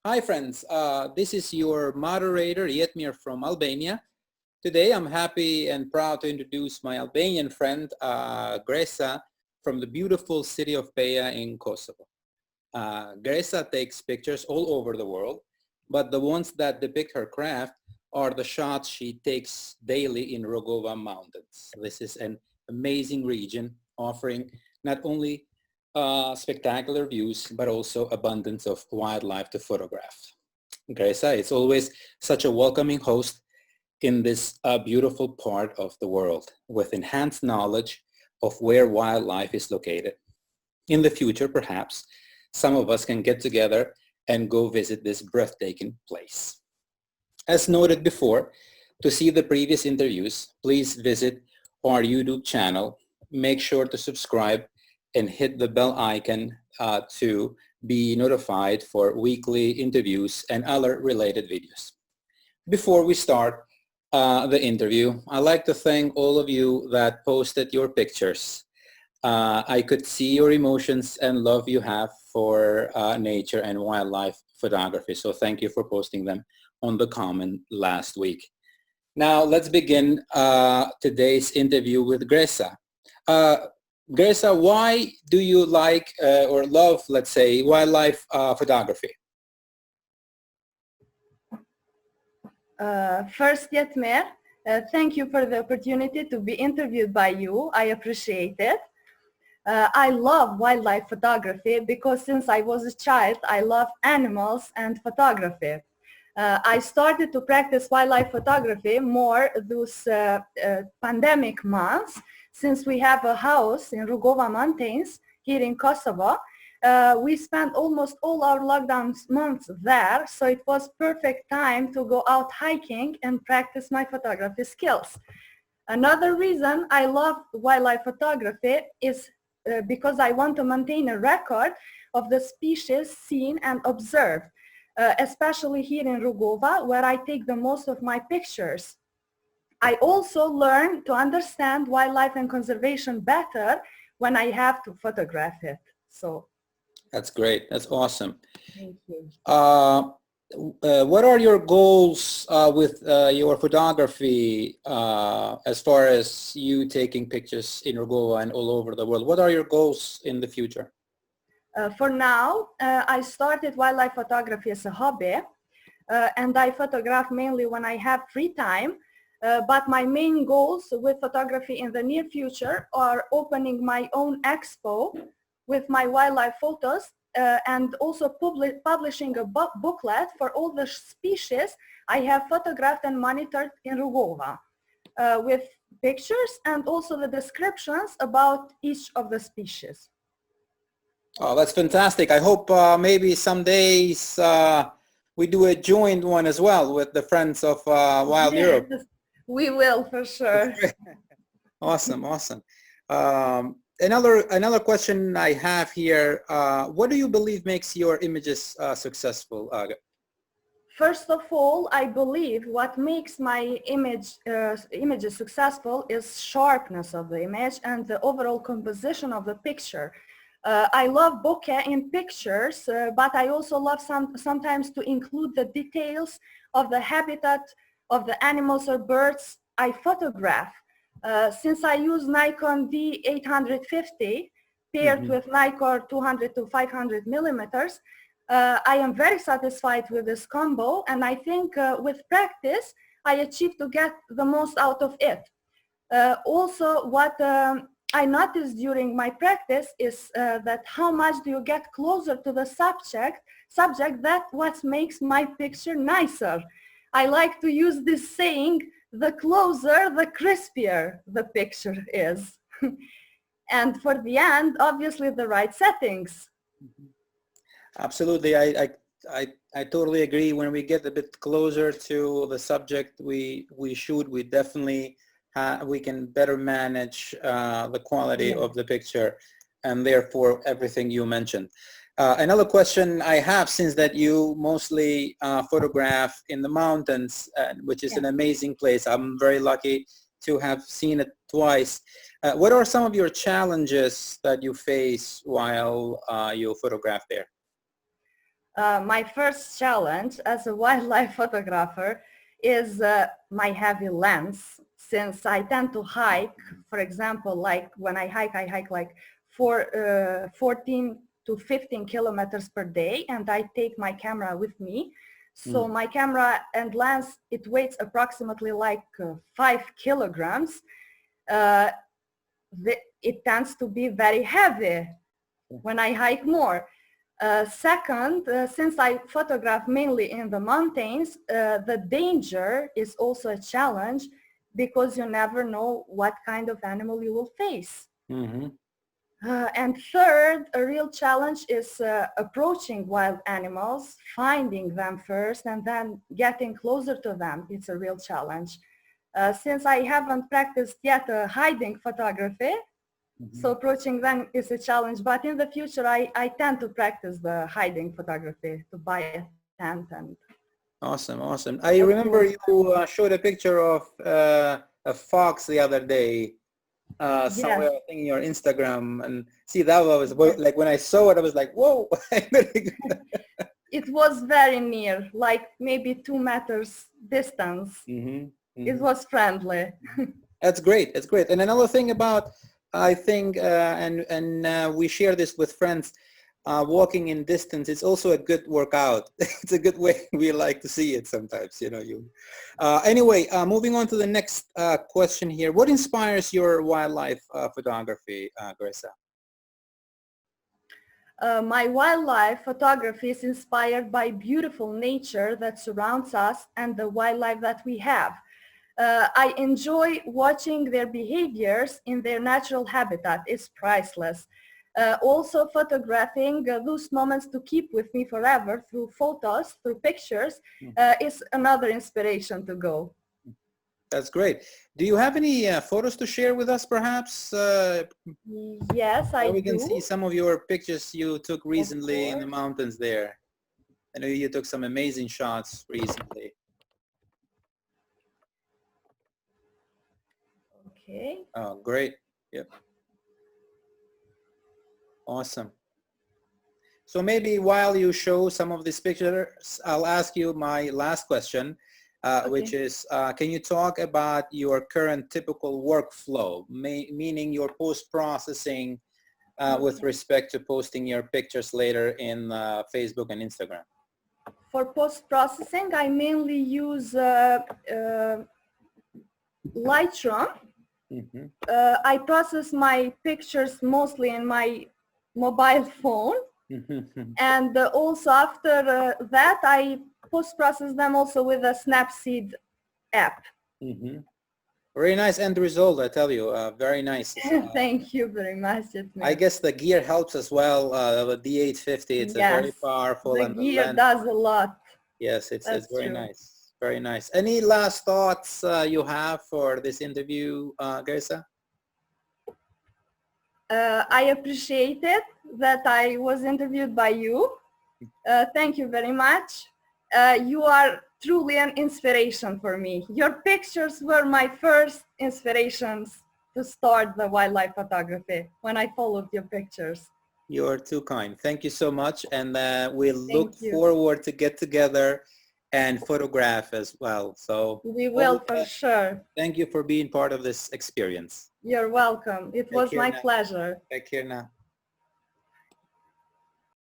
Hi friends, this is your moderator Yetmir from Albania. Today I'm happy and proud to introduce my Albanian friend Gresa from the beautiful city of Peja in Kosovo. Gresa takes pictures all over the world, but the ones that depict her craft are the shots she takes daily in Rogova Mountains. This is an amazing region offering not only spectacular views, but also abundance of wildlife to photograph. Gresa, it's always such a welcoming host in this beautiful part of the world with enhanced knowledge of where wildlife is located. In the future, perhaps, some of us can get together and go visit this breathtaking place. As noted before, to see the previous interviews, please visit our YouTube channel. Make sure to subscribe and hit the bell icon to be notified for weekly interviews and other related videos. Before we start the interview, I'd like to thank all of you that posted your pictures. I could see your emotions and love you have for nature and wildlife photography. So thank you for posting them on the comment last week. Now let's begin today's interview with Gresa. Gresa, why do you like or love, let's say, wildlife photography? First, Yetmir, thank you for the opportunity to be interviewed by you. I appreciate it. I love wildlife photography because since I was a child, I love animals and photography. I started to practice wildlife photography more those pandemic months, since we have a house in Rugova Mountains here in Kosovo. We spent almost all our lockdown months there, so it was perfect time to go out hiking and practice my photography skills. Another reason I love wildlife photography is because I want to maintain a record of the species seen and observed, especially here in Rugova, where I take the most of my pictures. I also learn to understand wildlife and conservation better when I have to photograph it. So that's great. That's awesome. Thank you. What are your goals with your photography as far as you taking pictures in Rugova and all over the world? What are your goals in the future? For now, I started wildlife photography as a hobby, and I photograph mainly when I have free time. But my main goals with photography in the near future are opening my own expo with my wildlife photos and also publishing a booklet for all the species I have photographed and monitored in Rugova with pictures and also the descriptions about each of the species. Oh, that's fantastic. I hope maybe some days we do a joint one as well with the Friends of Wild Europe. We will, for sure. Awesome, awesome. Another question I have here, what do you believe makes your images successful? First of all, I believe what makes my images successful is sharpness of the image and the overall composition of the picture. I love bokeh in pictures, but I also love sometimes to include the details of the habitat of the animals or birds I photograph. Since I use Nikon D850 paired with Nikon 200 to 500 millimeters, I am very satisfied with this combo, and I think with practice, I achieve to get the most out of it. Also, what I noticed during my practice is that how much do you get closer to the subject, that what makes my picture nicer. I like to use this saying, the closer, the crispier the picture is. And for the end, obviously the right settings. Absolutely. I totally agree. When we get a bit closer to the subject we shoot, we definitely we can better manage the quality of the picture and therefore everything you mentioned. Another question I have, since that you mostly photograph in the mountains, which is an amazing place. I'm very lucky to have seen it twice. What are some of your challenges that you face while you photograph there? My first challenge as a wildlife photographer is my heavy lens, since I tend to hike. For example, like when I hike like 14 to 15 kilometers per day, and I take my camera with me. So my camera and lens, it weighs approximately like 5 kilograms. It tends to be very heavy when I hike more. Second, since I photograph mainly in the mountains, the danger is also a challenge because you never know what kind of animal you will face. And third, a real challenge is approaching wild animals, finding them first, and then getting closer to them. It's a real challenge. Since I haven't practiced yet hiding photography, so approaching them is a challenge, but in the future I tend to practice the hiding photography, to buy a tent and... Awesome, awesome. I remember you showed a picture of a fox the other day, somewhere, I think in your Instagram, and see, that was like, when I saw it, I was like, whoa. It was very near, like maybe 2 meters distance. It was friendly. That's great. That's great. And another thing about, I think, and we share this with friends, walking in distance, it's also a good workout. It's a good way we like to see it sometimes, you know. Anyway, moving on to the next question here. What inspires your wildlife photography, Gresa? My wildlife photography is inspired by beautiful nature that surrounds us and the wildlife that we have. I enjoy watching their behaviors in their natural habitat. It's priceless. Also photographing those moments to keep with me forever through photos, through pictures, is another inspiration to go. That's great. Do you have any photos to share with us, perhaps? Yes, I do. We can see some of your pictures you took recently in the mountains there. I know you took some amazing shots recently. Okay. Oh, great. Yep. Awesome. So maybe while you show some of these pictures, I'll ask you my last question, which is, can you talk about your current typical workflow, meaning your post-processing with respect to posting your pictures later in Facebook and Instagram? For post-processing, I mainly use Lightroom. I process my pictures mostly in my mobile phone. And also after that, I post-process them also with a Snapseed app. Very nice end result, I tell you. Very nice. Thank you very much. I guess the gear helps as well. The D850, it's a very powerful. The gear does a lot. Yes, it's very nice. Very nice. Any last thoughts you have for this interview, Gresa? I appreciate it that I was interviewed by you. Thank you very much. You are truly an inspiration for me. Your pictures were my first inspirations to start the wildlife photography when I followed your pictures. You're too kind. Thank you so much. And we look forward to get together and photograph as well. So we will for sure. Thank you for being part of this experience. You're welcome. It was my pleasure. Take care now.